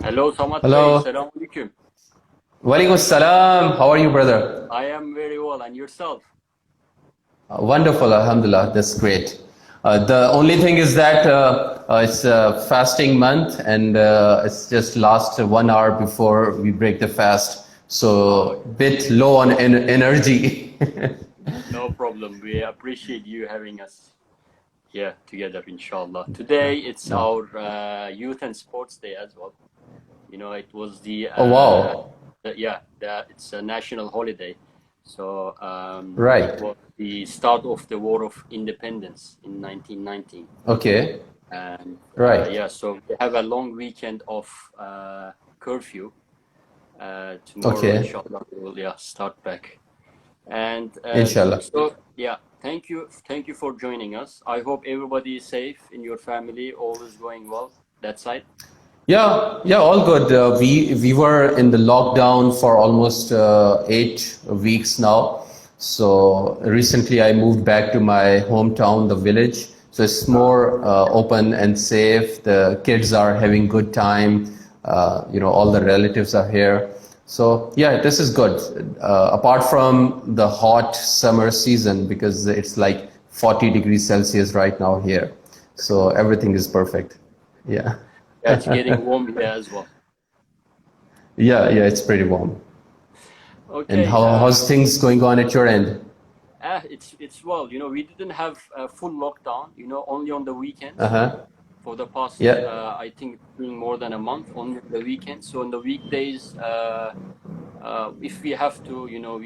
Hello, Samat Bey. Hello. Selam alaikum. Walaikum salam. How are you, brother? I am very well. And yourself? Wonderful, alhamdulillah. That's great. The only thing is that it's a fasting month and it's just last 1 hour before we break the fast. Oh, So, bit low on energy. no problem. We appreciate you having us here together, inshallah. Today, it's No. our Youth and Sports Day as well. You know, it was Oh, wow. it's a national holiday. So it Right. was the start of the War of Independence in 1919. Okay. And Right. so we have a long weekend of curfew. Tomorrow, Okay. inshallah, we will start back. And Inshallah. thank you for joining us. I hope everybody is safe in your family, all is going well that side. Yeah, all good. We were in the lockdown for almost 8 weeks now. So recently I moved back to my hometown, the village. So it's more open and safe. The kids are having good time. All the relatives are here. So yeah, this is good. Apart from the hot summer season, because it's like 40 degrees Celsius right now here. So everything is perfect. Yeah. Yeah, it's getting warm here as well. Yeah, it's pretty warm. And Okay, how's things going on at your end? it's well, we didn't have a full lockdown, only on the weekends. Uh-huh. For the past, Yeah, I think, more than a month, only on the weekends. So on the weekdays, if we have to,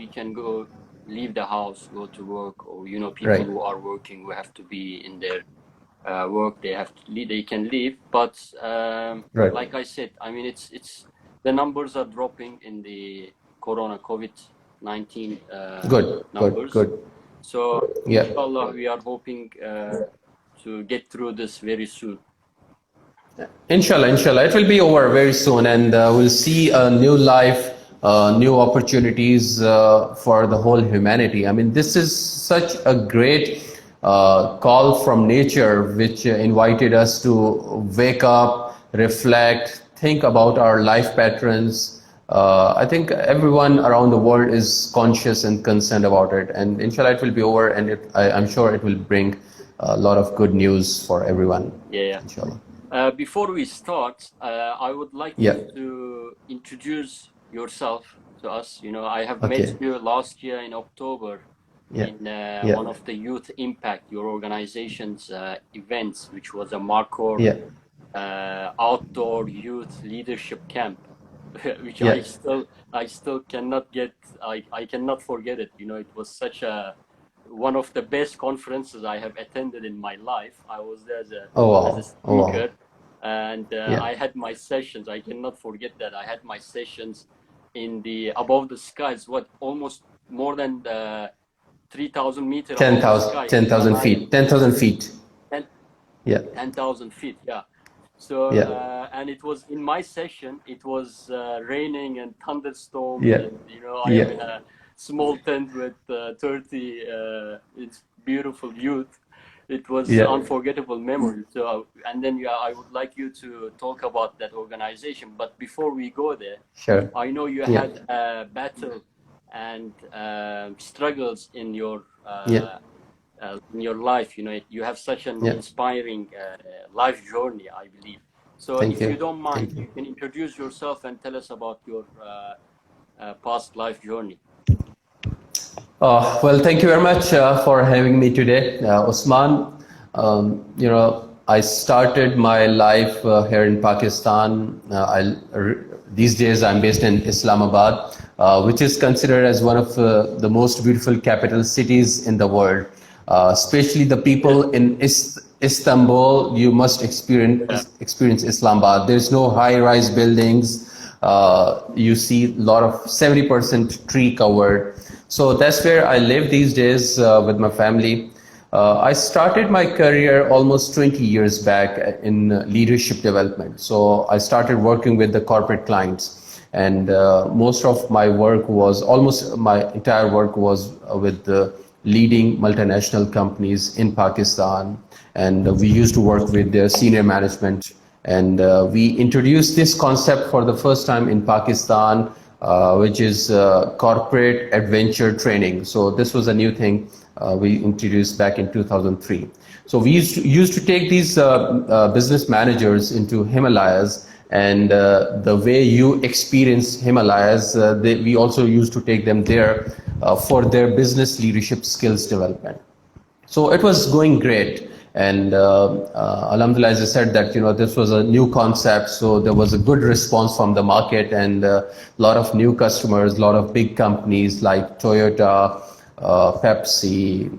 we can go leave the house, go to work, or people right. who are working, who have to be in their work, they can leave. But Right. like I said, I mean, it's the numbers are dropping in the COVID-19 Good, numbers. good. So Yeah. inshallah, we are hoping to get through this very soon. Inshallah. It will be over very soon, and we'll see a new life, new opportunities for the whole humanity. I mean, this is such a great call from nature, which invited us to wake up, reflect, think about our life patterns. I think everyone around the world is conscious and concerned about it, and inshallah, it will be over, and I'm sure it will bring a lot of good news for everyone. Yeah. Inshallah. Before we start, I would like Yeah. you to introduce yourself to us. I have Okay. met you last year in October Yeah. in Yeah. one of the Youth Impact, your organization's events, which was a Marcor Yeah. outdoor youth leadership camp, which Yeah. I still cannot get. I cannot forget it. It was such one of the best conferences I have attended in my life. I was there as a Oh wow. Oh wow. speaker, and Yeah. I had my sessions. I cannot forget that. I had my sessions in the above the skies. Almost more than 3,000 meters above the sky. 10,000 feet. 10,000 feet. 10 Yeah. 10,000 feet. Yeah. So Yeah. and it was in my session. It was raining and thunderstorms, Yeah. and I am in Yeah. a small tent with 30 it's beautiful youth. It was Yeah. unforgettable memory. So and then I would like you to talk about that organization. But before we go there, Sure. I know you Yeah. had a battle and struggles in your Yeah. life. You have such an Yeah. inspiring life journey, I believe. So Thank if you. you don't mind, Thank you. you can introduce yourself and tell us about your past life journey. Well, thank you very much for having me today, Usman. I started my life here in Pakistan. These days I'm based in Islamabad, which is considered as one of the most beautiful capital cities in the world. Especially the people in Istanbul, you must experience Islamabad. There's no high-rise buildings. You see a lot of 70% tree covered. So that's where I live these days with my family. I started my career almost 20 years back in leadership development. So I started working with the corporate clients, and almost my entire work was with the leading multinational companies in Pakistan. And we used to work with their senior management And we introduced this concept for the first time in Pakistan, which is corporate adventure training. So this was a new thing we introduced back in 2003. So we used to take these business managers into Himalayas, and the way you experience Himalayas, we also used to take them there for their business leadership skills development. So it was going great. And Alhamdulillah, as I said, that this was a new concept, so there was a good response from the market, and a lot of new customers, a lot of big companies like Toyota, Pepsi,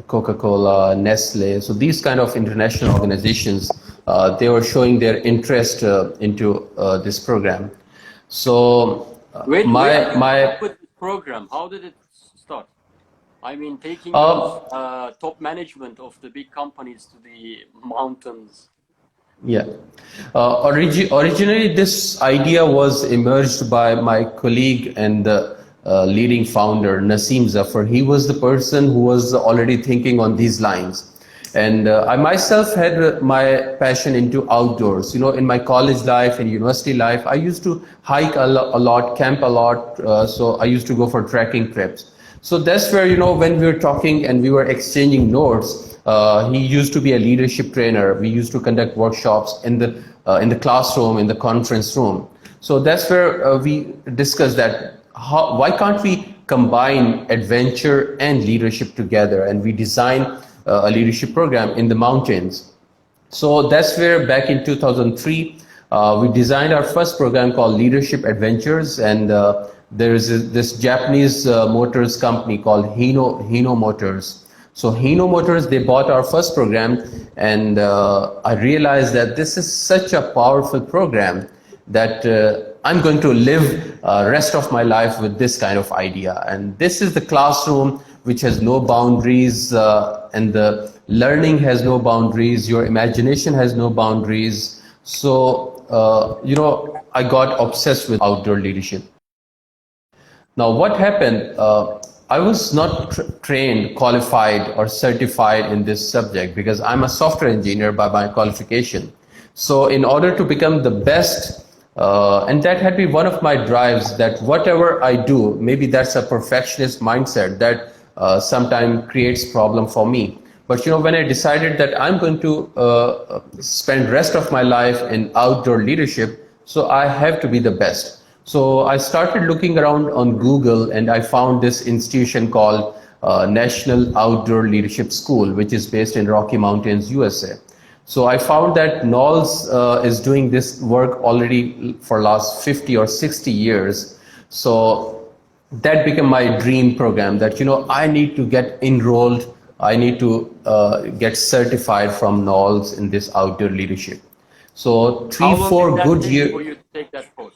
Coca-Cola, Nestle. So these kind of international organizations, they were showing their interest into this program. So Where did you come up with this program? How did it start? I mean, taking those top management of the big companies to the mountains. Yeah. Originally, this idea was emerged by my colleague and the leading founder, Naseem Zafar. He was the person who was already thinking on these lines. And I myself had my passion into outdoors. In my college life and university life, I used to hike a lot, camp a lot. So I used to go for trekking trips. So that's where, when we were talking and we were exchanging notes, he used to be a leadership trainer. We used to conduct workshops in the classroom, in the conference room. So that's where we discussed that why can't we combine adventure and leadership together? And we designed a leadership program in the mountains. So that's where back in 2003, we designed our first program called Leadership Adventures, and there is this Japanese motors company called Hino Motors. So Hino Motors, they bought our first program, and I realized that this is such a powerful program that I'm going to live rest of my life with this kind of idea. And this is the classroom which has no boundaries, and the learning has no boundaries, your imagination has no boundaries. So, I got obsessed with outdoor leadership. Now, what happened? I was not trained, qualified, or certified in this subject because I'm a software engineer by my qualification. So, in order to become the best, and that had been one of my drives, that whatever I do, maybe that's a perfectionist mindset that sometimes creates problem for me. But when I decided that I'm going to spend rest of my life in outdoor leadership, so I have to be the best. So I started looking around on Google, and I found this institution called National Outdoor Leadership School, which is based in Rocky Mountains, USA. So I found that Knowles is doing this work already for last 50 or 60 years. So that became my dream program, that I need to get enrolled, I need to get certified from Knowles in this outdoor leadership. So 3-4 good years. How long did that take for you to take that course?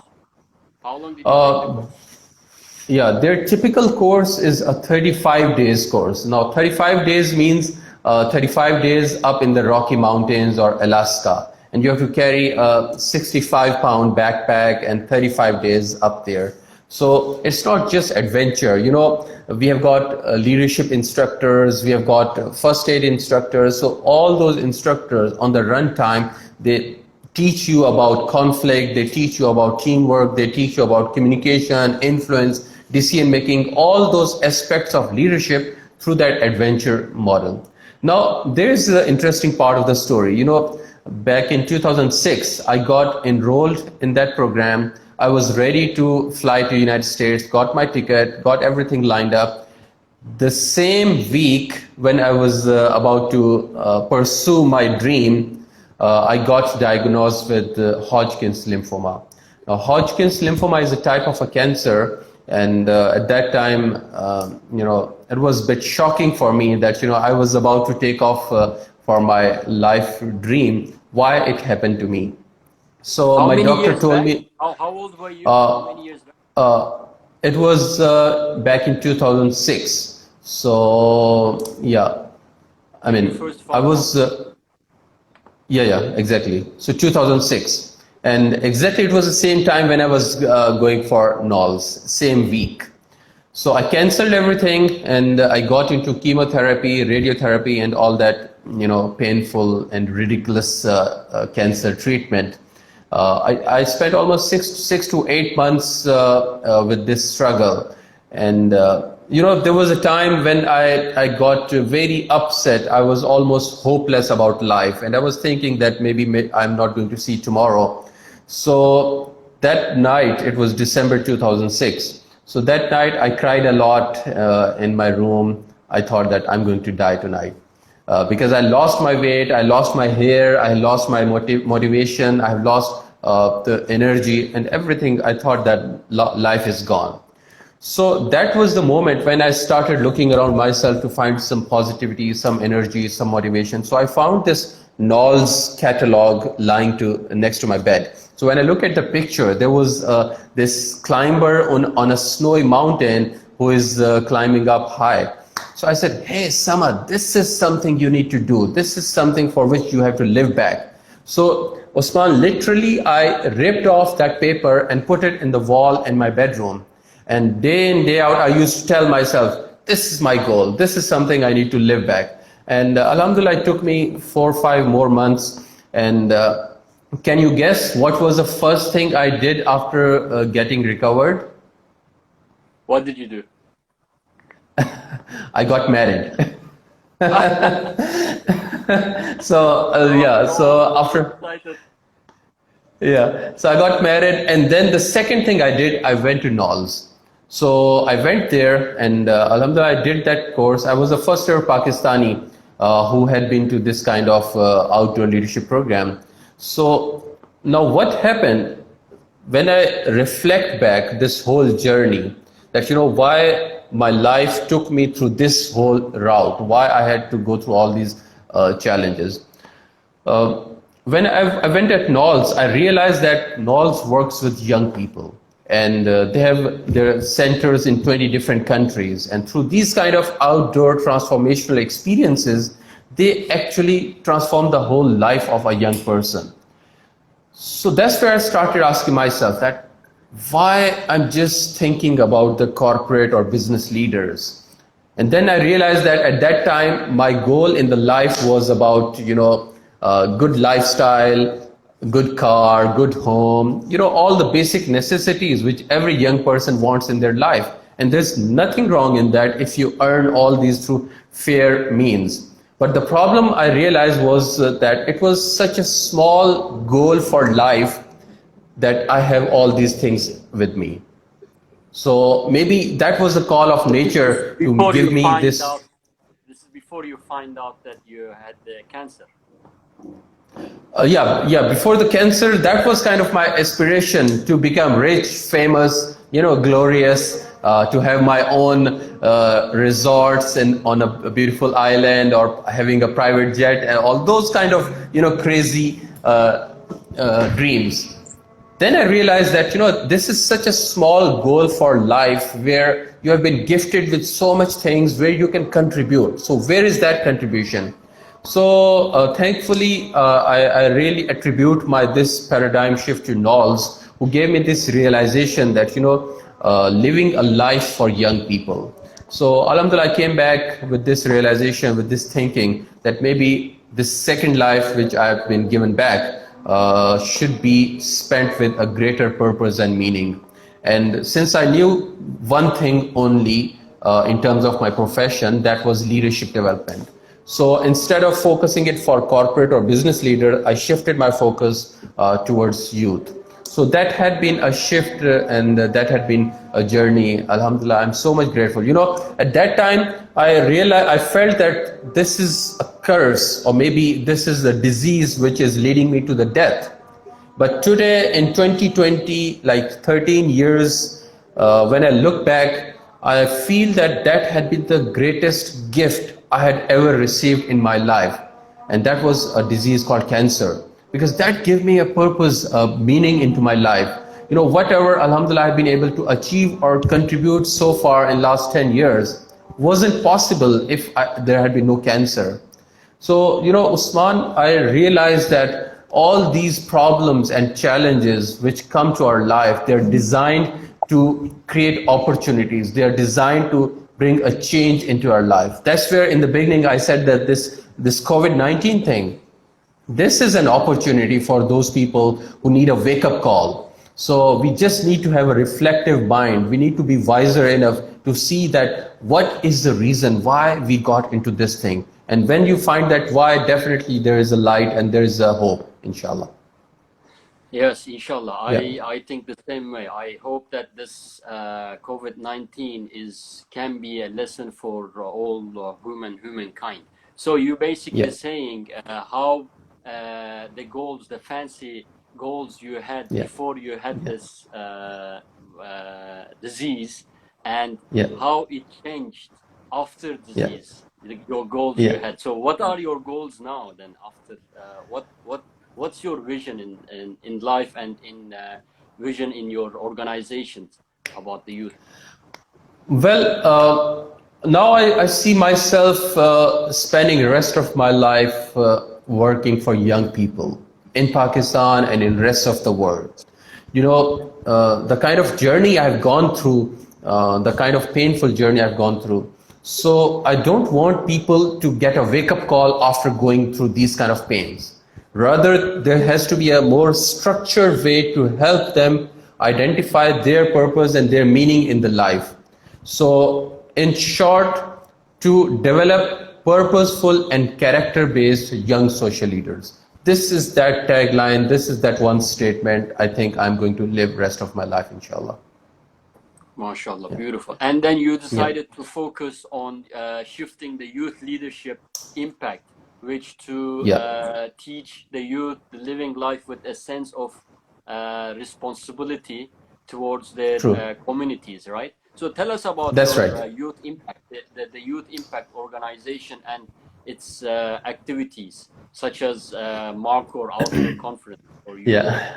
How long did you take the course? Yeah, their typical course is a 35 days course. Now 35 days means 35 days up in the Rocky Mountains or Alaska, and you have to carry a 65-pound backpack and 35 days up there. So it's not just adventure. We have got leadership instructors, we have got first aid instructors. So all those instructors on the runtime, they teach you about conflict, they teach you about teamwork, they teach you about communication, influence, decision making, all those aspects of leadership through that adventure model. Now, there's the interesting part of the story. Back in 2006, I got enrolled in that program. I was ready to fly to the United States, got my ticket, got everything lined up. The same week when I was about to pursue my dream, I got diagnosed with Hodgkin's lymphoma. Now, Hodgkin's lymphoma is a type of a cancer, and at that time, it was a bit shocking for me that I was about to take off for my life dream. Why it happened to me? So my doctor told me. How old were you? How many years back? It was back in 2006. So yeah, I mean, I was. Yeah, exactly. So 2006, and exactly it was the same time when I was going for Knowles, same week. So I canceled everything, and I got into chemotherapy, radiotherapy, and all that painful and ridiculous cancer treatment. I spent almost 6 to 8 months with this struggle. And, there was a time when I got very upset. I was almost hopeless about life. And I was thinking that maybe I'm not going to see tomorrow. So that night, it was December 2006. So that night, I cried a lot in my room. I thought that I'm going to die tonight. Because I lost my weight, I lost my hair, I lost my motivation, I have lost the energy and everything. I thought that life is gone. So that was the moment when I started looking around myself to find some positivity, some energy, some motivation. So I found this Knowles catalog lying next to my bed. So when I look at the picture, there was this climber on a snowy mountain who is climbing up high. So I said, hey, Samad, this is something you need to do. This is something for which you have to live back. So Osman, literally, I ripped off that paper and put it in the wall in my bedroom. And day in, day out, I used to tell myself, this is my goal. This is something I need to live back. And Alhamdulillah, it took me 4 or 5 more months. And can you guess what was the first thing I did after getting recovered? What did you do? I got married. So I got married, and then the second thing I did, I went to Knowles. So I went there, and Alhamdulillah, I did that course. I was the first ever Pakistani who had been to this kind of outdoor leadership program. So now what happened when I reflect back this whole journey, that why my life took me through this whole route, why I had to go through all these challenges. When I went at Knowles, I realized that Knowles works with young people, and they have their centers in 20 different countries. And through these kind of outdoor transformational experiences, they actually transform the whole life of a young person. So that's where I started asking myself that why I'm just thinking about the corporate or business leaders. And then I realized that at that time, my goal in the life was about, good lifestyle, good car, good home, all the basic necessities which every young person wants in their life. And there's nothing wrong in that if you earn all these through fair means. But the problem I realized was that it was such a small goal for life that I have all these things with me. So maybe that was the call of nature to give me this. This is before you find out that you had the cancer. Before the cancer, that was kind of my aspiration to become rich, famous, glorious, to have my own resorts and on a beautiful island, or having a private jet, and all those kind of, crazy dreams. Then I realized that, this is such a small goal for life, where you have been gifted with so much things where you can contribute. So where is that contribution? So thankfully, I really attribute this paradigm shift to Knowles, who gave me this realization that, living a life for young people. So alhamdulillah, I came back with this realization, with this thinking that maybe this second life which I've been given back should be spent with a greater purpose and meaning. And since I knew one thing only in terms of my profession, that was leadership development. So instead of focusing it for corporate or business leader, I shifted my focus towards youth. So that had been a shift, and that had been a journey. Alhamdulillah, I'm so much grateful. At that time, I felt that this is a curse, or maybe this is the disease which is leading me to the death. But today in 2020, like 13 years, when I look back, I feel that had been the greatest gift I had ever received in my life. And that was a disease called cancer, because that gave me a purpose, a meaning into my life. Whatever, alhamdulillah, I've been able to achieve or contribute so far in last 10 years wasn't possible if there had been no cancer. So, Usman, I realized that all these problems and challenges which come to our life, they're designed to create opportunities. They are designed to bring a change into our life. That's where in the beginning I said that this this COVID-19 thing, this is an opportunity for those people who need a wake-up call. So we just need to have a reflective mind. We need to be wiser enough to see that what is the reason why we got into this thing. And when you find that why, definitely there is a light and there is a hope, inshallah. Yes, inshallah. Yeah. I think the same way. I hope that this COVID-19 can be a lesson for all humankind. So you basically Yeah. saying how the goals, the fancy goals you had Yeah. before you had this disease, and Yeah. how it changed after Yeah. disease, your goals Yeah. you had. So what are your goals now then after what's your vision in life and in vision in your organizations about the youth? Well, now I see myself spending the rest of my life working for young people in Pakistan and in the rest of the world. You know, the kind of journey I've gone through, the kind of painful journey I've gone through. So I don't want people to get a wake-up call after going through these kind of pains. Rather, there has to be a more structured way to help them identify their purpose and their meaning in the life. So, in short, to develop purposeful and character-based young social leaders. This is that tagline, this is that one statement I think I'm going to live rest of my life, inshallah. MashaAllah, Yeah. beautiful. And then you Yeah. decided to focus on shifting the youth leadership impact, which to Yeah. teach the youth the living life with a sense of responsibility towards their True. communities, right? So tell us about That's your right. youth impact, the Youth Impact organization and its activities, such as Marcor Outdoor Conference for youth. Yeah.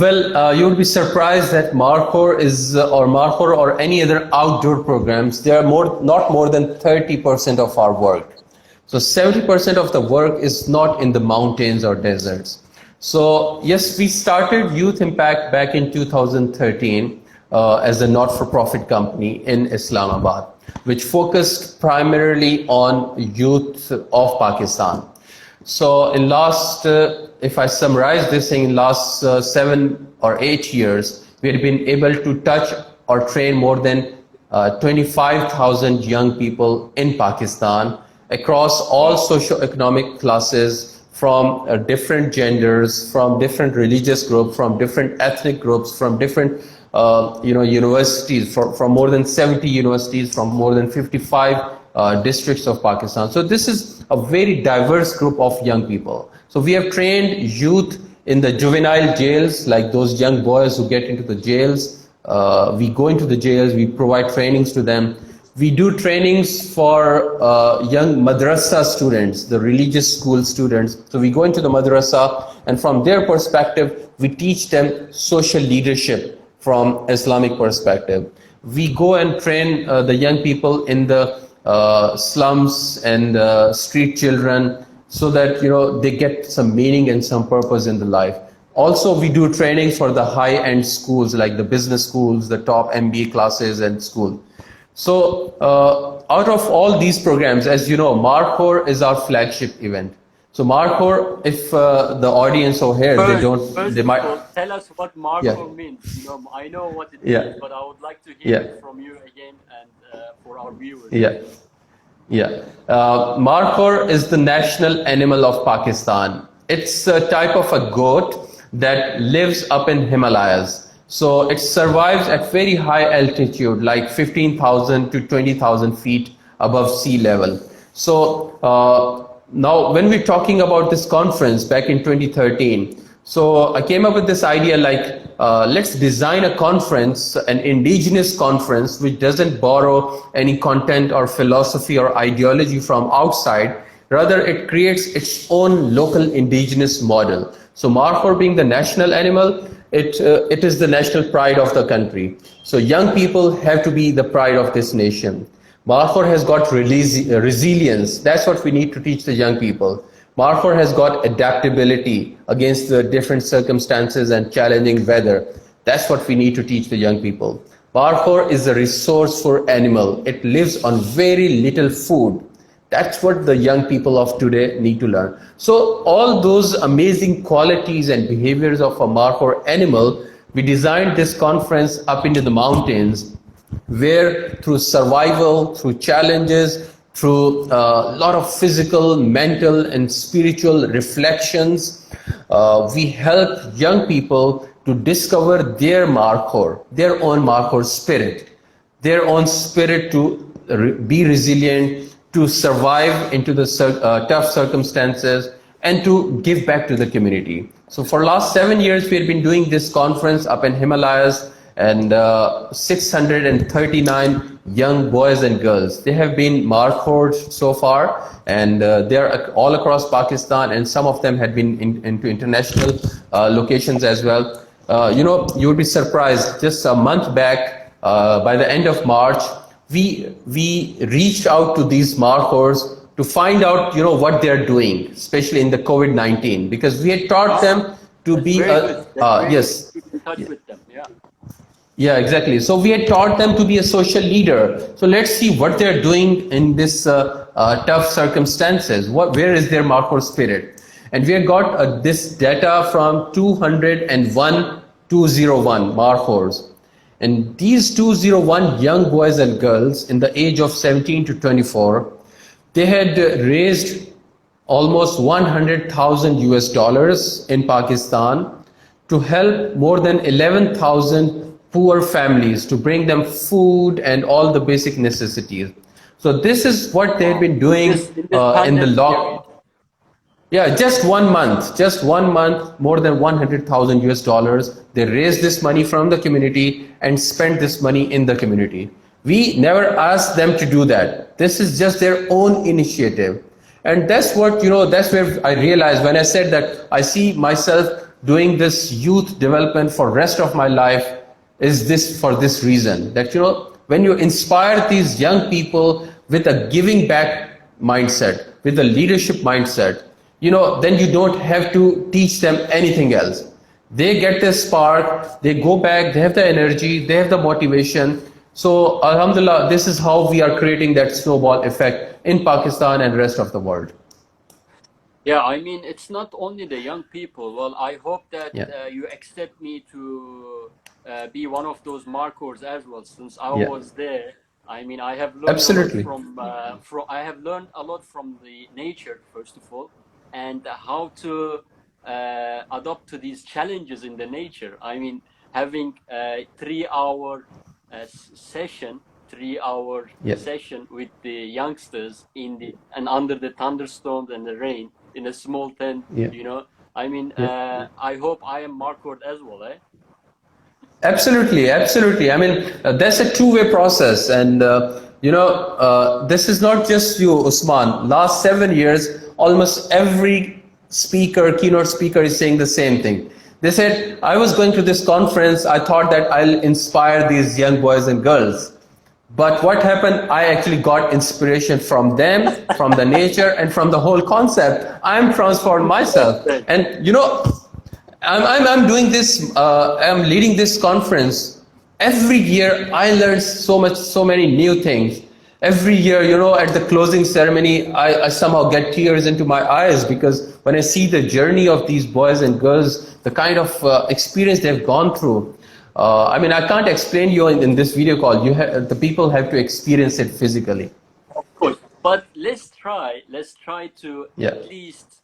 Well, you will be surprised that Marcor is, or Marcor or any other outdoor programs, they are not more than 30% of our work. So 70% of the work is not in the mountains or deserts. So yes, we started Youth Impact back in 2013 as a not-for-profit company in Islamabad, which focused primarily on youth of Pakistan. So in last, if I summarize this thing, in last 7 or 8 years, we have been able to touch or train more than 25,000 young people in Pakistan across all socio-economic classes, from different genders, from different religious groups, from different ethnic groups, from different universities, from more than 70 universities, from more than 55 districts of Pakistan. So this is a very diverse group of young people. So we have trained youth in the juvenile jails, like those young boys who get into the jails. We go into the jails, we provide trainings to them. We do trainings for young madrasa students, the religious school students. So we go into the madrasa, and from their perspective, we teach them social leadership from Islamic perspective. We go and train the young people in the slums and street children, so that they get some meaning and some purpose in the life. Also, we do trainings for the high-end schools, like the business schools, the top MBA classes and school. So out of all these programs, as you know, Marcor is our flagship event. So Marcor, if the audience over here, they might. Tell us what Marcor means. I know what it means, but I would like to hear it from you again and for our viewers. Yeah. Marcor is the national animal of Pakistan. It's a type of a goat that lives up in Himalayas. So it survives at very high altitude, like 15,000 to 20,000 feet above sea level. So now when we're talking about this conference back in 2013, so I came up with this idea, like let's design a conference, an indigenous conference, which doesn't borrow any content or philosophy or ideology from outside. Rather, it creates its own local indigenous model. So Marcor being the national animal, it is the national pride of the country. So young people have to be the pride of this nation. Marcor has got resilience. That's what we need to teach the young people. Marcor has got adaptability against the different circumstances and challenging weather. That's what we need to teach the young people. Marcor is a resourceful animal. It lives on very little food. That's what the young people of today need to learn. So all those amazing qualities and behaviors of a mark or animal, we designed this conference up into the mountains, where through survival, through challenges, through a lot of physical, mental, and spiritual reflections, we help young people to discover their markor, their own markor spirit, their own spirit to be resilient, to survive into the tough circumstances, and to give back to the community. So for last 7 years, we have been doing this conference up in Himalayas, and 639 young boys and girls. They have been marked so far, and they are all across Pakistan, and some of them had been into international locations as well. You would be surprised. Just a month back, by the end of March, we reached out to these markers to find out what they're doing, especially in the COVID-19, because we had taught them to be very good. yes. Keep in touch with them. Yeah. Yeah, exactly. So we had taught them to be a social leader. So let's see what they're doing in this tough circumstances. Where is their marker spirit? And we have got this data from 201 markers. And these 201 young boys and girls in the age of 17 to 24, they had raised almost 100,000 US dollars in Pakistan to help more than 11,000 poor families, to bring them food and all the basic necessities. So this is what they've been doing in the lock. Yeah, just 1 month, more than 100,000 US dollars. They raised this money from the community and spent this money in the community. We never asked them to do that. This is just their own initiative. And that's what, that's where I realized when I said that I see myself doing this youth development for rest of my life, is this for this reason, that when you inspire these young people with a giving back mindset, with a leadership mindset, then you don't have to teach them anything else. They get this spark, they go back, they have the energy, they have the motivation. So alhamdulillah, this is how we are creating that snowball effect in Pakistan and rest of the world. Yeah, I mean, it's not only the young people. Well, I hope that you accept me to be one of those markers as well, since I was there. I mean, I have learned absolutely a lot I have learned a lot from the nature, first of all, and how to adapt to these challenges in the nature. I mean, having a 3-hour session, 3-hour session with the youngsters and under the thunderstorms and the rain in a small tent, I mean, I hope I am marked as well, eh? Absolutely. I mean, that's a two-way process, and this is not just you, Usman. Last 7 years, almost every keynote speaker is saying the same thing. They said, I was going to this conference, I thought that I'll inspire these young boys and girls. But what happened? I actually got inspiration from them, from the nature, and from the whole concept. I'm transformed myself. And I'm doing this, I'm leading this conference. Every year I learn so many new things. Every year, at the closing ceremony, I somehow get tears into my eyes, because when I see the journey of these boys and girls, the kind of experience they've gone through. I mean, I can't explain you in this video call. The people have to experience it physically. Of course, but let's try to at least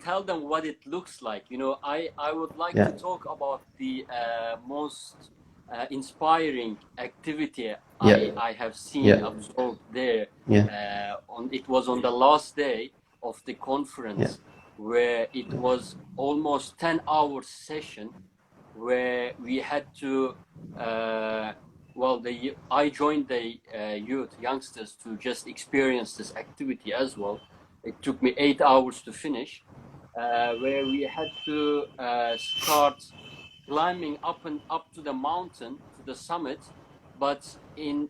tell them what it looks like. I would like to talk about the most inspiring activity I have seen, observed there. It was on the last day of the conference, where it was almost 10-hour session, where we had to I joined the youngsters to just experience this activity as well. It took me 8 hours to finish, where we had to start climbing up to the mountain, to the summit, but in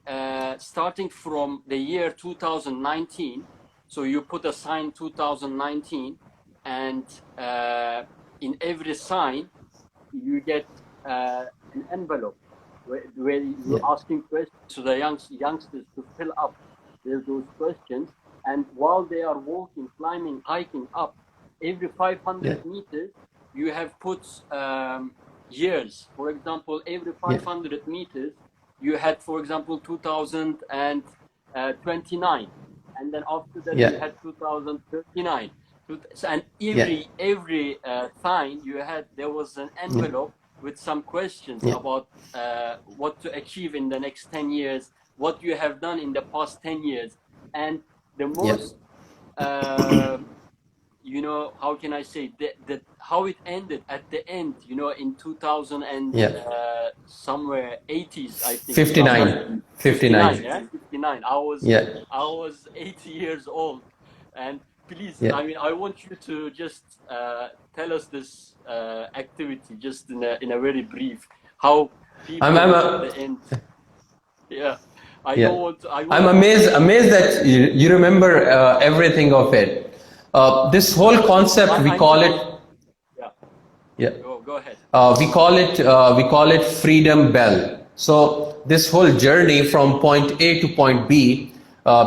starting from the year 2019. So you put a sign 2019, and in every sign you get an envelope where you're asking questions to the youngsters to fill up those questions, And while they are walking, climbing, hiking up, every 500 Yeah. meters, you have put years. For example, every 500 meters, you had, for example, 2029. And then after that, you Yeah. had 2039. And Yeah. every sign you had, there was an envelope with some questions Yeah. about what to achieve in the next 10 years, what you have done in the past 10 years. And the Yeah. most, how can I say, that how it ended at the end, in 2000 and Yeah. somewhere 80s, I think. 59. 59, 59. yeah, 59. Yeah. I was 80 years old. And please, Yeah. I mean, I want you to just tell us this activity just in a very brief, how people I'm at the end. Yeah, I Yeah. don't want to. I'm amazed that you remember everything of it. This whole concept, we I call need. it. Yeah, Yeah. go ahead. We call it freedom bell. So this whole journey from point A to point B,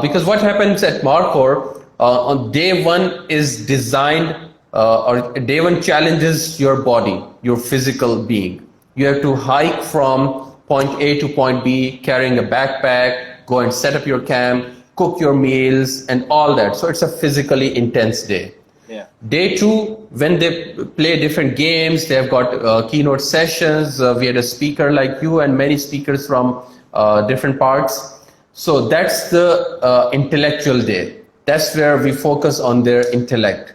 because what happens at Marcor on day one is designed, or day one challenges your body, your physical being. You have to hike from point A to point B, carrying a backpack, go and set up your camp, cook your meals, and all that. So it's a physically intense day. Yeah. Day two, when they play different games, they have got keynote sessions. We had a speaker like you and many speakers from different parts. So that's the intellectual day. That's where we focus on their intellect.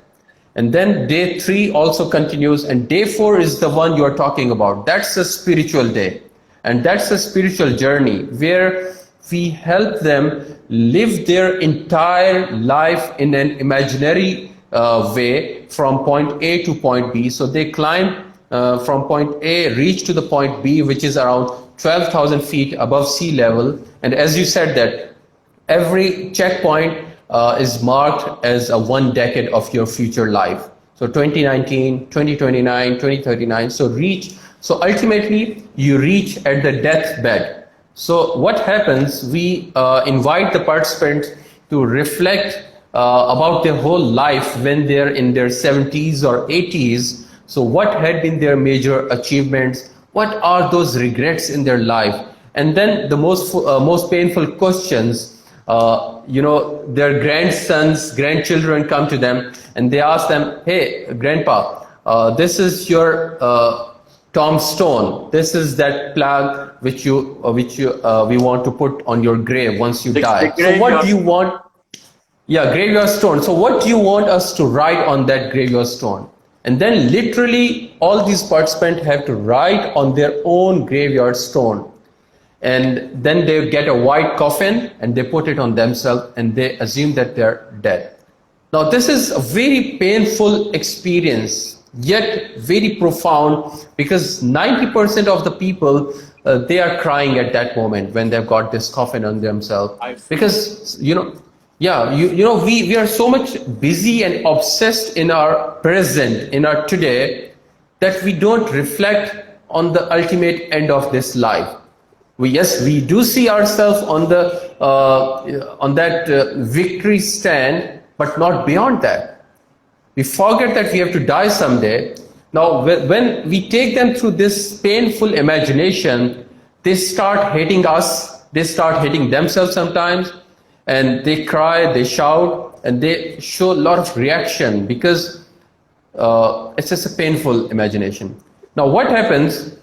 And then day three also continues, and day four is the one you are talking about. That's a spiritual day. And that's a spiritual journey where we help them live their entire life in an imaginary way from point A to point B. So they climb from point A, reach to the point B, which is around 12,000 feet above sea level. And as you said that every checkpoint is marked as a 1 decade of your future life. So 2019, 2029, 2039. So ultimately you reach at the deathbed. So what happens, we invite the participants to reflect about their whole life when they're in their 70s or 80s. So what had been their major achievements? What are those regrets in their life? And then the most painful questions, their grandchildren come to them and they ask them, hey, grandpa, this is your tombstone. This is that plaque which we want to put on your grave once you die. So what do you want? Yeah, graveyard stone. So what do you want us to write on that graveyard stone? And then literally all these participants have to write on their own graveyard stone. And then they get a white coffin and they put it on themselves and they assume that they're dead. Now this is a very painful experience, yet very profound, because 90% of the people, they are crying at that moment when they've got this coffin on themselves. Because, we are so much busy and obsessed in our present, in our today, that we don't reflect on the ultimate end of this life. We do see ourselves on that victory stand, but not beyond that. We forget that we have to die someday. Now, when we take them through this painful imagination, they start hating us, they start hating themselves sometimes, and they cry, they shout, and they show a lot of reaction because it's just a painful imagination. Now, what happens?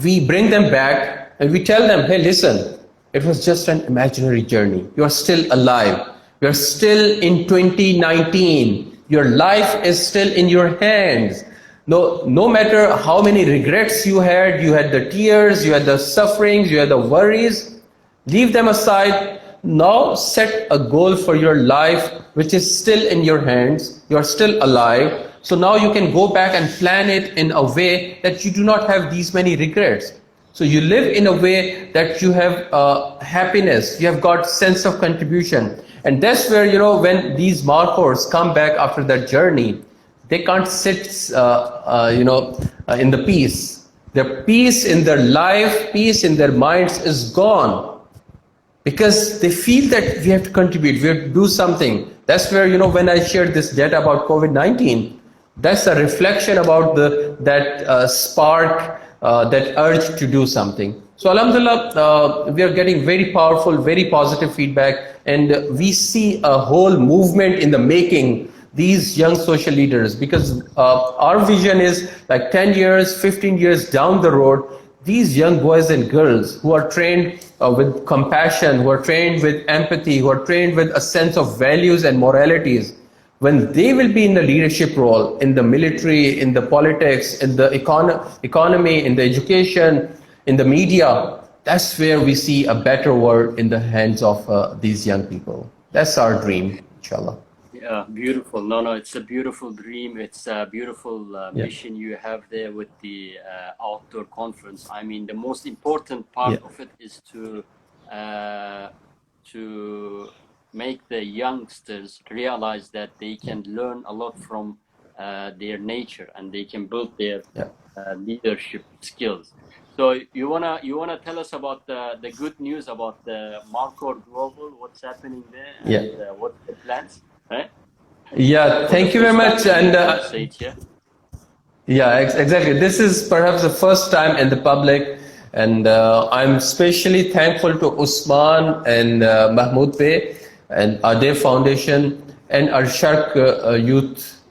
We bring them back and we tell them, hey, listen, it was just an imaginary journey. You are still alive. You are still in 2019. Your life is still in your hands. No matter how many regrets you had the tears, you had the sufferings, you had the worries, leave them aside. Now set a goal for your life, which is still in your hands. You are still alive. So now you can go back and plan it in a way that you do not have these many regrets. So you live in a way that you have happiness, you have got sense of contribution. And that's where, when these markers come back after that journey, they can't sit, in the peace. The peace in their life, peace in their minds is gone. because they feel that we have to contribute, we have to do something. That's where, when I shared this data about COVID-19, that's a reflection about that spark, that urge to do something. So Alhamdulillah, we are getting very powerful, very positive feedback, and we see a whole movement in the making, these young social leaders, because our vision is like 10 years, 15 years down the road, these young boys and girls who are trained with compassion, who are trained with empathy, who are trained with a sense of values and moralities, when they will be in the leadership role, in the military, in the politics, in the economy, in the education, in the media, that's where we see a better world in the hands of these young people. That's our dream, inshallah. Yeah, beautiful. No, it's a beautiful dream. It's a beautiful mission you have there with the outdoor conference. I mean, the most important part of it is to make the youngsters realize that they can learn a lot from their nature, and they can build their leadership skills. So you wanna tell us about the good news about the Marcor Global, what's happening there, and what's the plans, right? Yeah, thank you very much. And exactly. This is perhaps the first time in the public, and I'm especially thankful to Usman and Mahmoud Bey and Ade Foundation and our Shark Youth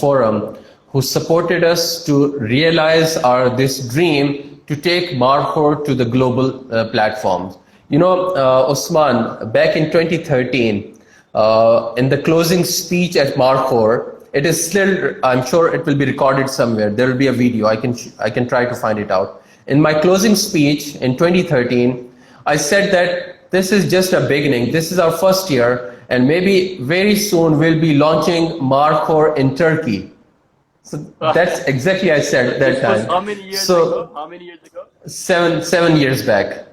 Forum, who supported us to realize this dream to take Marcor to the global platforms. Usman, back in 2013, in the closing speech at Marcor, it is still, I'm sure it will be recorded somewhere. There will be a video. I can try to find it out. In my closing speech in 2013, I said that this is just a beginning. This is our first year, and maybe very soon we'll be launching Marcor in Turkey. So that's exactly I said at that time. How many years ago? How many years ago? 7 years back.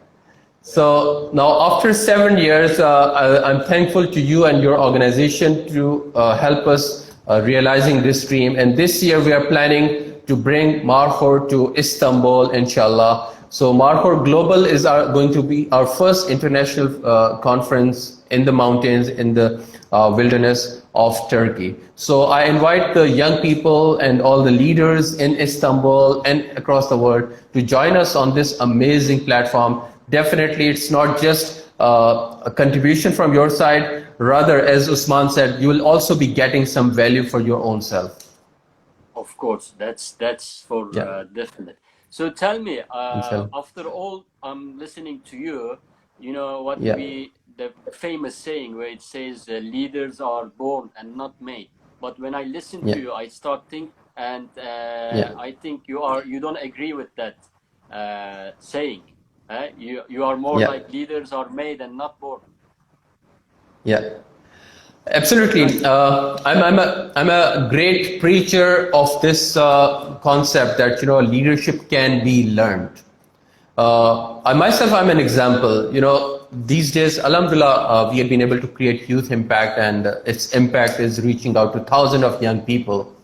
So now after 7 years, I'm thankful to you and your organization to help us realizing this dream. And this year we are planning to bring Marcor to Istanbul, inshallah. So Marcor Global is going to be our first international conference in the mountains, in the wilderness of Turkey. So I invite the young people and all the leaders in Istanbul and across the world to join us on this amazing platform. Definitely, it's not just a contribution from your side. Rather, as Usman said, you will also be getting some value for your own self. Of course, that's for definite. So tell me, after all, I'm listening to you. You know what the famous saying where it says leaders are born and not made. But when I listen to you, I start thinking, and I think you don't agree with that saying. You are more like leaders are made and not born. Yeah, absolutely. I'm a great preacher of this concept that leadership can be learned. I myself, I'm an example. These days, alhamdulillah, we have been able to create youth impact, and its impact is reaching out to thousands of young people.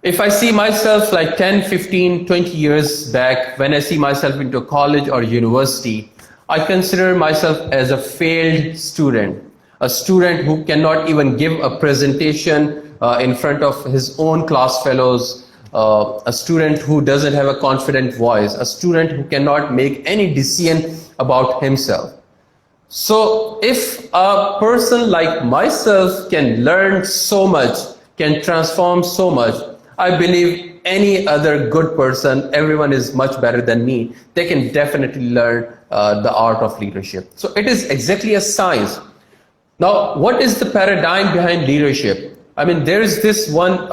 If I see myself like 10, 15, 20 years back, when I see myself into college or university, I consider myself as a failed student, a student who cannot even give a presentation in front of his own class fellows, a student who doesn't have a confident voice, a student who cannot make any decision about himself. So if a person like myself can learn so much, can transform so much, I believe any other good person, everyone is much better than me, they can definitely learn the art of leadership. So it is exactly a science. Now, what is the paradigm behind leadership? I mean, there is this one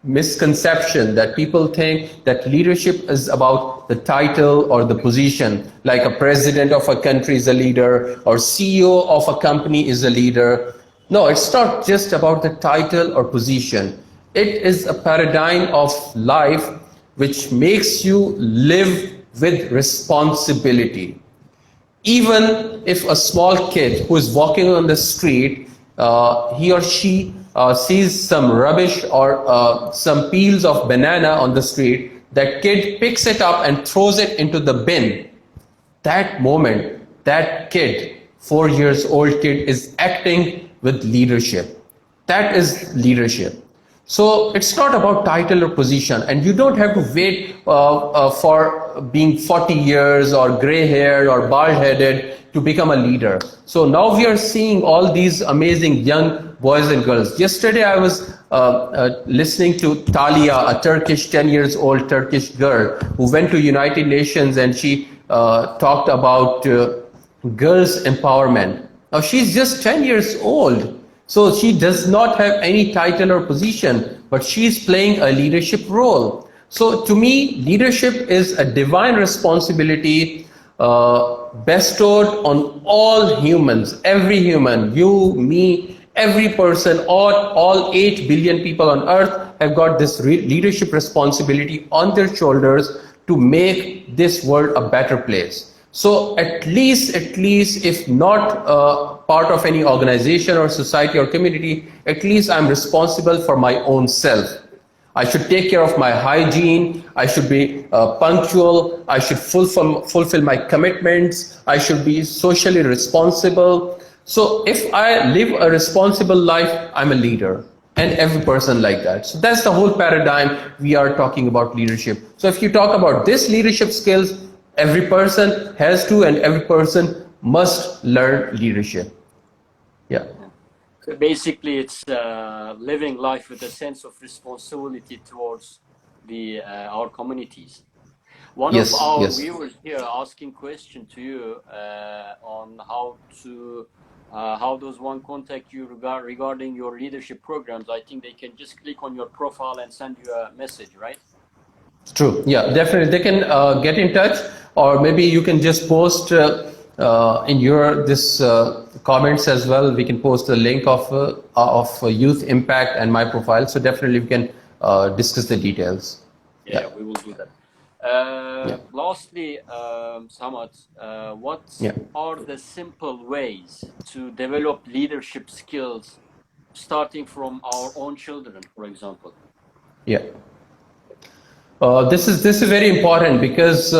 misconception that people think that leadership is about the title or the position, like a president of a country is a leader or CEO of a company is a leader. No, it's not just about the title or position. It is a paradigm of life which makes you live with responsibility. Even if a small kid who is walking on the street, he or she sees some rubbish or some peels of banana on the street, that kid picks it up and throws it into the bin. That moment, that kid, 4 years old kid, is acting with leadership. That is leadership. So it's not about title or position, and you don't have to wait for being 40 years or gray haired or bald headed to become a leader. So now we are seeing all these amazing young boys and girls. Yesterday I was listening to Talia, a Turkish 10 years old Turkish girl who went to United Nations, and she talked about girls empowerment. Now she's just 10 years old. So she does not have any title or position, but she's playing a leadership role. So to me, leadership is a divine responsibility bestowed on all humans, every human, you, me, every person, all 8 billion people on earth have got this leadership responsibility on their shoulders to make this world a better place. So at least, if not part of any organization or society or community, at least I'm responsible for my own self. I should take care of my hygiene. I should be punctual. I should fulfill my commitments. I should be socially responsible. So if I live a responsible life, I'm a leader, and every person like that. So that's the whole paradigm we are talking about leadership. So if you talk about this leadership skills, every person has to, and every person must learn leadership. Yeah. So basically, it's living life with a sense of responsibility towards our communities. One of our viewers here asking question to you on how does one contact you regarding your leadership programs. I think they can just click on your profile and send you a message, right? True. Yeah, definitely. They can get in touch, or maybe you can just post in your comments as well. We can post a link of Youth Impact and my profile. So definitely we can discuss the details. Yeah, we will do that. Lastly, Samad, what are the simple ways to develop leadership skills, starting from our own children, for example? Yeah. This is very important, because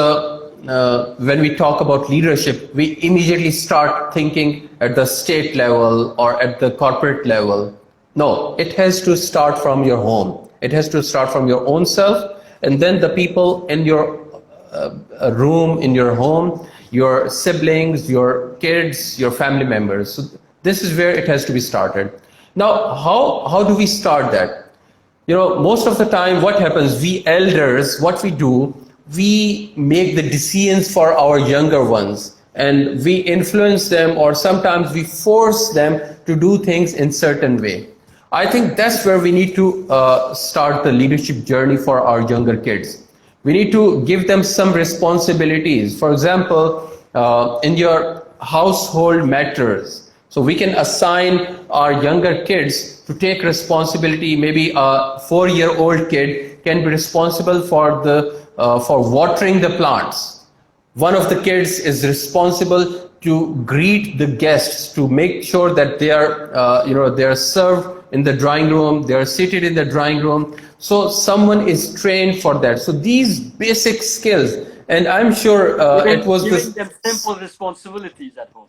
when we talk about leadership, we immediately start thinking at the state level or at the corporate level. No, it has to start from your home. It has to start from your own self, and then the people in your room, in your home, your siblings, your kids, your family members. So this is where it has to be started. Now, how do we start that? You know, most of the time what happens, we elders, what we do, we make the decisions for our younger ones, and we influence them, or sometimes we force them to do things in certain way. I think that's where we need to start the leadership journey for our younger kids. We need to give them some responsibilities. For example, in your household matters. So we can assign our younger kids to take responsibility. Maybe a 4-year-old kid can be responsible for watering the plants. One of the kids is responsible to greet the guests, to make sure that they are served in the drawing room, they are seated in the drawing room. So someone is trained for that. So these basic skills, and I'm sure it was giving them simple responsibilities at home.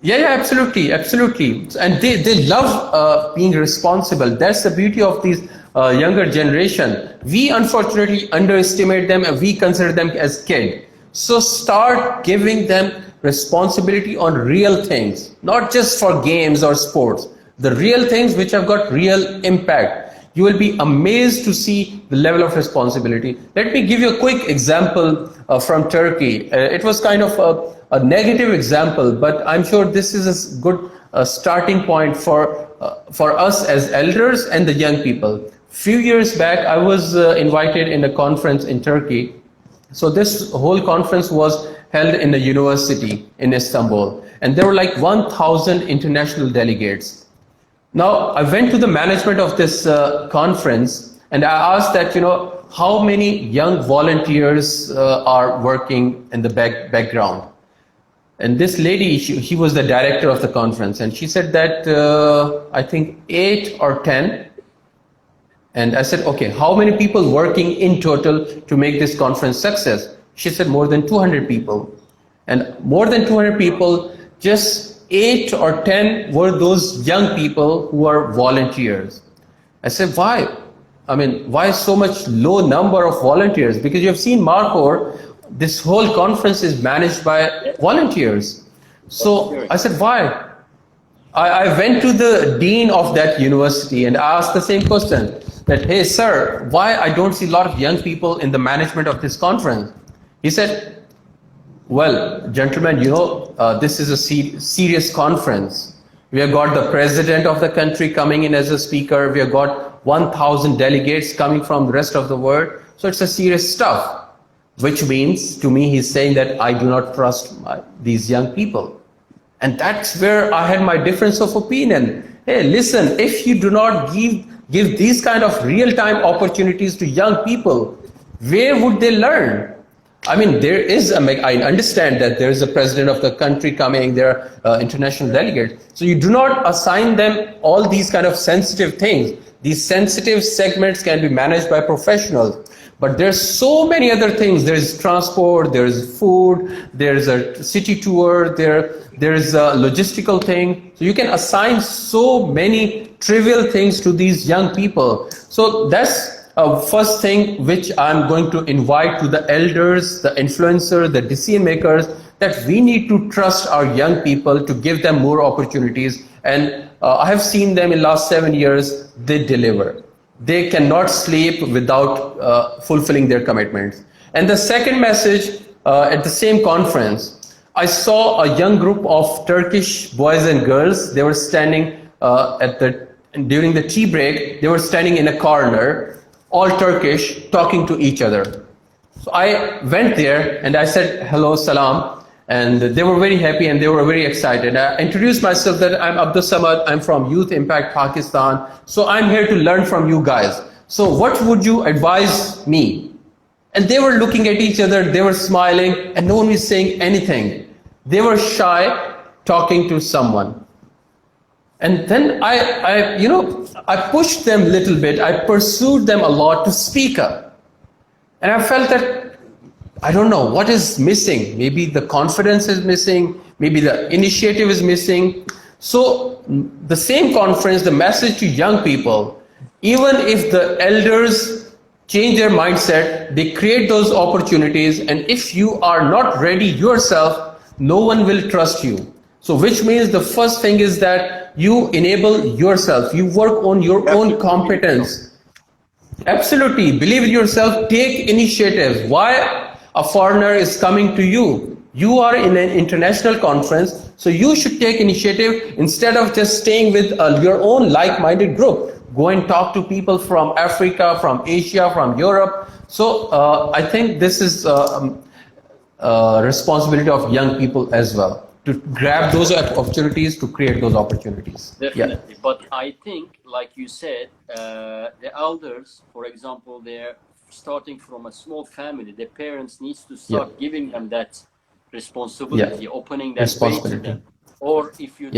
Yeah, absolutely. And they love being responsible. That's the beauty of these younger generation. We unfortunately underestimate them, and we consider them as kids. So start giving them responsibility on real things, not just for games or sports. The real things which have got real impact. You will be amazed to see the level of responsibility. Let me give you a quick example from Turkey. It was kind of a negative example, but I'm sure this is a good starting point for us as elders and the young people. Few years back, I was invited in a conference in Turkey. So this whole conference was held in a university in Istanbul, and there were like 1,000 international delegates. Now, I went to the management of this conference, and I asked that, how many young volunteers are working in the background. And this lady, she was the director of the conference, and she said that I think 8 or 10. And I said, okay, how many people working in total to make this conference success? She said more than 200 people. and more than 200 people, just 8 or 10 were those young people who are volunteers. I said, why? I mean, why so much low number of volunteers? Because you have seen Marcor, this whole conference is managed by volunteers. So I said, why? I went to the dean of that university and asked the same question that, hey, sir, why I don't see a lot of young people in the management of this conference? He said, well, gentlemen, this is a serious conference. We have got the president of the country coming in as a speaker. We have got 1,000 delegates coming from the rest of the world. So it's a serious stuff, which means to me, he's saying that I do not trust these young people. And that's where I had my difference of opinion. Hey, listen, if you do not give these kind of real-time opportunities to young people, where would they learn? I mean, I understand that there is a president of the country coming, there are international delegates. So you do not assign them all these kind of sensitive things. These sensitive segments can be managed by professionals. But there's so many other things. There's transport, there's food, there's a city tour, there's a logistical thing. So you can assign so many trivial things to these young people. So that's first thing which I'm going to invite to the elders, the influencers, the decision makers, that we need to trust our young people to give them more opportunities. And I have seen them in last 7 years, they deliver. They cannot sleep without fulfilling their commitments. And the second message at the same conference, I saw a young group of Turkish boys and girls. They were standing during the tea break, they were standing in a corner, all Turkish, talking to each other. So I went there and I said, hello, salam. And they were very happy and they were very excited. I introduced myself that I'm Abdul Samad, I'm from Youth Impact Pakistan. So I'm here to learn from you guys. So what would you advise me? And they were looking at each other, they were smiling, and no one was saying anything. They were shy talking to someone. And then I pushed them a little bit. I pursued them a lot to speak up. And I felt that, I don't know what is missing. Maybe the confidence is missing. Maybe the initiative is missing. So the same conference, the message to young people, even if the elders change their mindset, they create those opportunities. And if you are not ready yourself, no one will trust you. So which means the first thing is that you enable yourself. You work on your own competence. Absolutely. Believe in yourself. Take initiatives. Why a foreigner is coming to you? You are in an international conference, so you should take initiative instead of just staying with your own like-minded group. Go and talk to people from Africa, from Asia, from Europe. So I think this is responsibility of young people as well, to grab those opportunities, to create those opportunities. Definitely. Yeah. But I think, like you said, the elders, for example, they're starting from a small family. The parents needs to start giving them that responsibility, opening that way to them. Or if you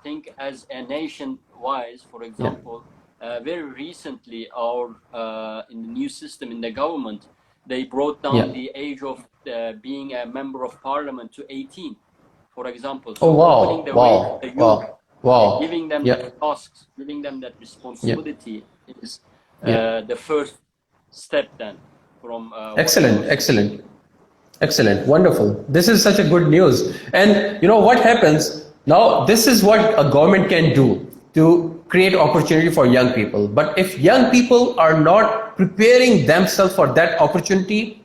think as a nation-wise, for example, very recently, in the new system in the government, they brought down the age of being a member of parliament to 18. For example, so opening the way to the youth, giving them the tasks, giving them that responsibility is the first step then from excellent, wonderful. This is such a good news. And you know what happens now, this is what a government can do to create opportunity for young people. But if young people are not preparing themselves for that opportunity,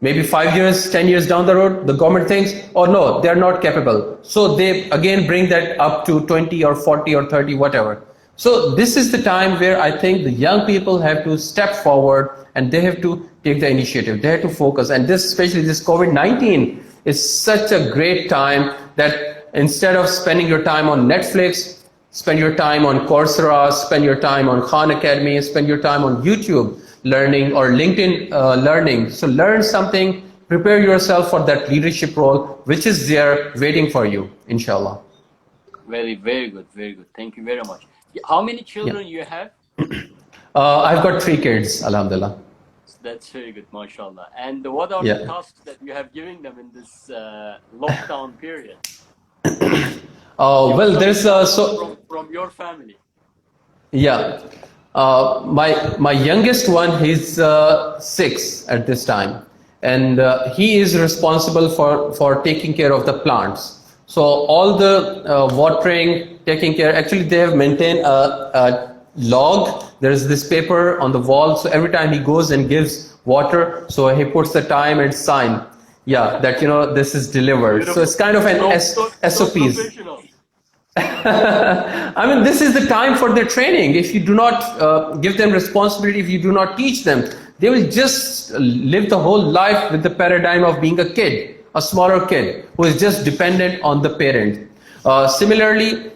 maybe 5 years, 10 years down the road, the government thinks, oh no, they're not capable. So they again bring that up to 20 or 40 or 30, whatever. So this is the time where I think the young people have to step forward and they have to take the initiative. They have to focus. And this, especially this COVID-19, is such a great time that instead of spending your time on Netflix, spend your time on Coursera, spend your time on Khan Academy, spend your time on YouTube learning or LinkedIn learning. So learn something, prepare yourself for that leadership role, which is there waiting for you, inshallah. Very, very good, very good. Thank you very much. How many children you have? I've got 3 kids, alhamdulillah. That's very good, mashallah. And what are the Yeah. tasks that you have given them in this lockdown period? Give Well, some there's examples from your family. yeah. My youngest one, he's 6 at this time, and he is responsible for taking care of the plants. So all the watering, taking care. Actually, they have maintained a log. There is this paper on the wall. So every time he goes and gives water, so he puts the time and sign. Yeah, that this is delivered. So Beautiful. it's kind of an So SOPs. professional. I mean, this is the time for their training. If you do not give them responsibility, if you do not teach them, they will just live the whole life with the paradigm of being a kid, a smaller kid who is just dependent on the parent. Similarly,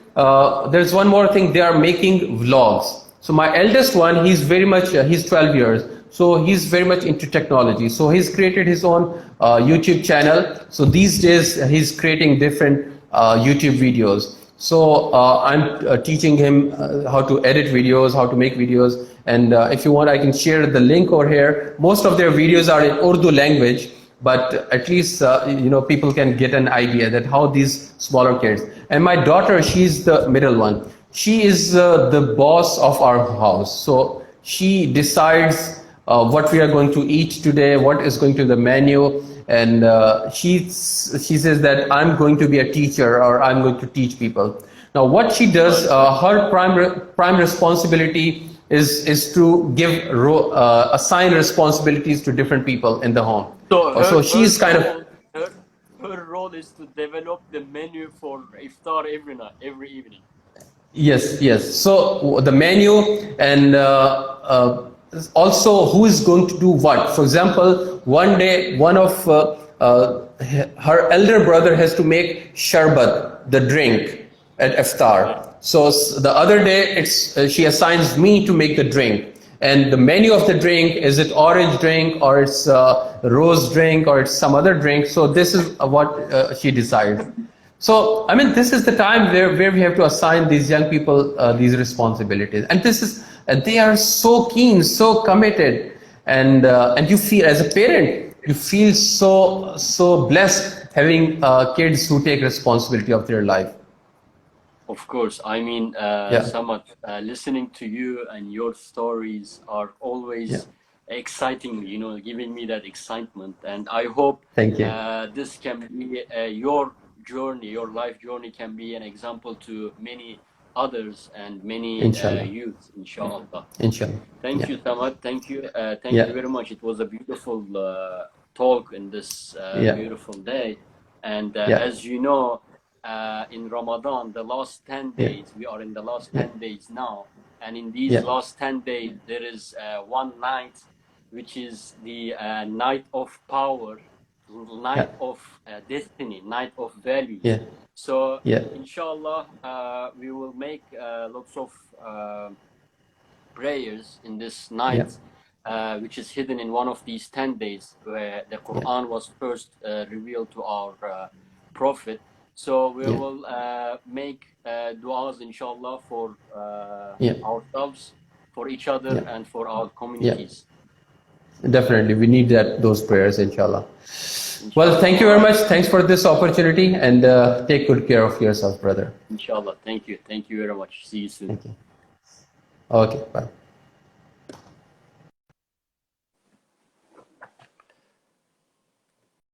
there's one more thing. They are making vlogs. So my eldest one, he's very much, he's 12 years. So he's very much into technology. So he's created his own YouTube channel. So these days he's creating different YouTube videos. So I'm teaching him how to edit videos, how to make videos. And if you want, I can share the link over here. Most of their videos are in Urdu language, but at least people can get an idea that how these smaller kids. And my daughter, she's the middle one. She is the boss of our house. So she decides what we are going to eat today, what is going to the menu. And she says that I'm going to be a teacher, or I'm going to teach people. Now, what she does, her prime responsibility is to give assign responsibilities to different people in the home. So she's kind of her role is to develop the menu for iftar every evening. Yes. So the menu and also who is going to do what. For example, one day one of her elder brother has to make sharbat, the drink, at iftar. So the other day it's she assigns me to make the drink, and the menu of the drink, is it orange drink or it's rose drink or it's some other drink. So this is what she decides. So, I mean, this is the time where we have to assign these young people these responsibilities. And they are so keen, so committed. And you feel, as a parent, you feel so blessed having kids who take responsibility of their life. Of course. I mean, Samad, listening to you and your stories are always exciting, giving me that excitement. And I hope Thank you. This can be your journey, your life journey can be an example to many others and many youth, inshallah. Thank you, Samad. Thank you. Thank you very much. It was a beautiful talk in this beautiful day. And as you know, in Ramadan, the last 10 days, we are in the last 10 days now. And in these last 10 days, there is one night, which is the night of power, night of destiny, night of value. So inshallah we will make lots of prayers in this night, which is hidden in one of these 10 days where the Quran was first revealed to our prophet. So we will make du'as inshallah for ourselves, for each other, and for our communities. Definitely, we need those prayers, inshallah. Well, thank you very much. Thanks for this opportunity, and take good care of yourself, brother. Inshallah. Thank you. Thank you very much. See you soon. Thank you. Okay, bye.